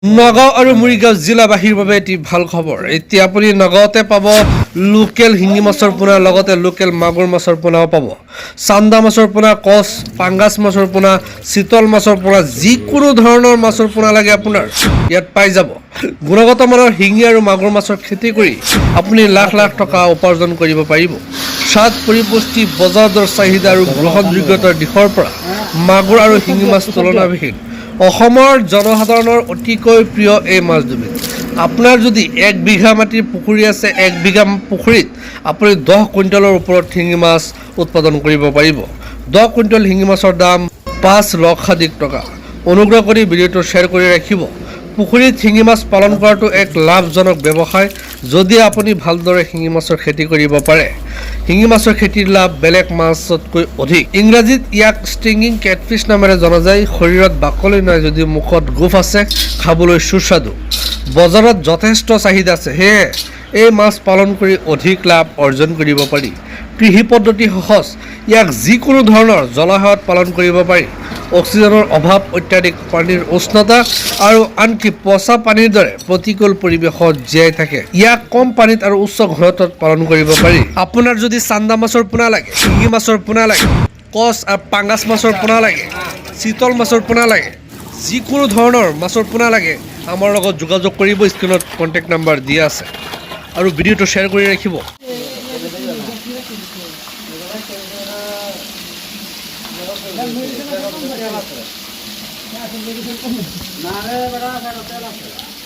নগাঁও আৰু মৰিগাঁও জিলাবাসীৰ বাবে এটি ভাল খবৰ। এতিয়া আপুনি নগাঁৱতে পাব লোকেল শিঙি মাছৰ পোনা, লগতে লোকেল মাগুৰ মাছৰ পোনাও পাব। চান্দা মাছৰ পোনা, কচ, পাংগাছ মাছৰ পোনা, চিতল মাছৰ পোনা, যিকোনো ধৰণৰ মাছৰ পোনা লাগে আপোনাৰ ইয়াত পাই যাব। গুণগত মানৰ শিঙি আৰু মাগুৰ মাছৰ খেতি কৰি আপুনি লাখ লাখ টকা উপাৰ্জন কৰিব পাৰিব। স্বাদ, পৰিপুষ্টি, বজাৰ দৰ চাহিদা আৰু গ্ৰহণযোগ্যতাৰ দিশৰ পৰা মাগুৰ আৰু শিঙি মাছ তুলনাবিহীন। অসমৰ জনসাধাৰণৰ অতিকৈ প্ৰিয় এই মাছ দুবিধ। আপোনাৰ যদি 1 বিঘা মাটিৰ পুখুৰী আছে, 1 বিঘা পুখুৰীত আপুনি 10 কুইণ্টেলৰ ওপৰত শিঙি মাছ উৎপাদন কৰিব পাৰিব। 10 কুইণ্টেল শিঙি মাছৰ দাম 5 লক্ষাধিক টকা। অনুগ্ৰহ কৰি ভিডিঅ'টো শ্বেয়াৰ কৰি ৰাখিব। পুখুৰীত শিঙি মাছ পালন কৰাটো এক লাভজনক ব্যৱসায় যদি আপুনি ভালদৰে শিঙি মাছৰ খেতি কৰিব পাৰে। শিঙি মাছৰ খেতিৰ লাভ বেলেগ মাছতকৈ অধিক। ইংৰাজীত ইয়াক ষ্টিঙিং কেটফিছ নামেৰে জনা যায়। শৰীৰত বাকলি নাই যদিও মুখত গোফ আছে, খাবলৈ সুস্বাদু। বজাৰত যথেষ্ট চাহিদা আছে, সেয়ে এই মাছ পালন কৰি অধিক লাভ অৰ্জন কৰিব পাৰি। কৃষি পদ্ধতি সহজ, ইয়াক যিকোনো ধৰণৰ জলাশয়ত পালন কৰিব পাৰি। অক্সিজেনৰ অভাৱ, অত্যাধিক পানীৰ উষ্ণতা আৰু আনকি পচা পানীৰ দৰে প্ৰতিকূল পৰিৱেশত জীয়াই থাকে। ইয়াক কম পানীত আৰু উচ্চ ঘনত্বত পালন কৰিব পাৰি। আপোনাৰ যদি চান্দা মাছৰ পোনা লাগে, শিঙি মাছৰ পোনা লাগে, কচ আৰু পাংগাছ মাছৰ পোনা লাগে, চিতল মাছৰ পোনা লাগে, যিকোনো ধৰণৰ মাছৰ পোনা লাগে, আমাৰ লগত যোগাযোগ কৰিব। স্ক্ৰীনত কণ্টেক্ট নাম্বাৰ দিয়া আছে আৰু ভিডিঅ'টো শ্বেয়াৰ কৰি ৰাখিব। না ৰে বেটা তেল আছে